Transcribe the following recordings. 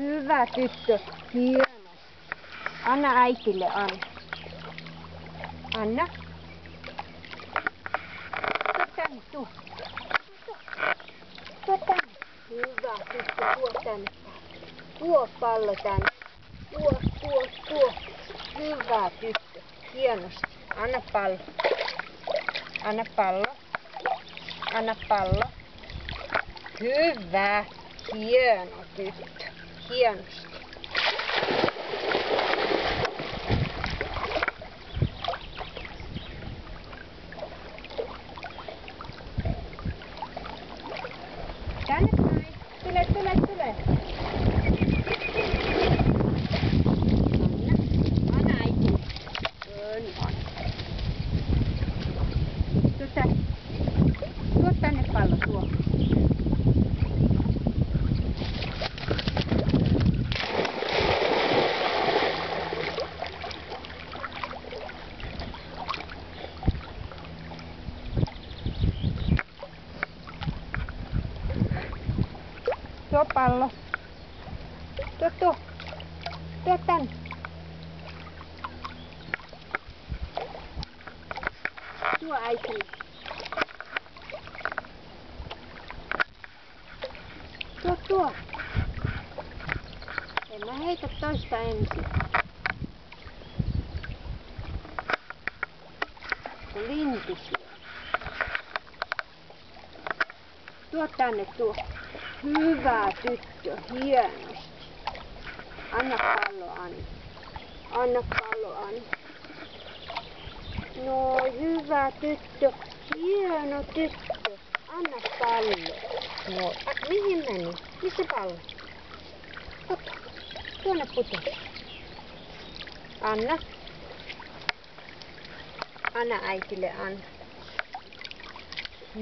Hyvä tyttö. Hieno. Anna äitille, Anna. Anna. Tuo tänne, tuo. Tuo tänne. Hyvä tyttö, tuo tänne. Tuo pallo tänne. Tuo. Hyvä tyttö. Hienosti. Anna pallo. Anna pallo. Anna pallo. Hyvä. Hieno tyttö. Hienosti. Tänne päin. Tule. Anna äiti. Tuo tänne pallo, tuo. Tuo pallo. Tuo tänne. Tuo äitille. Tuo. En mä heitä toista ensin. Kun lintu syö. Tuo tänne, tuo. Hyvä tyttö, hienosti. Anna pallo, Anna. Anna pallo, Anna. No, hyvä tyttö, hieno tyttö. Anna pallo. No, mihin meni? Missä pallo? Tuonne putosi. Anna. Anna äitille, Anna.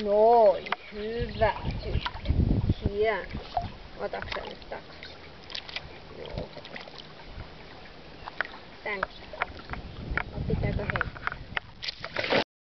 Noin, hyvä tyttö. Hieno. Otatko sä nyt takaisin?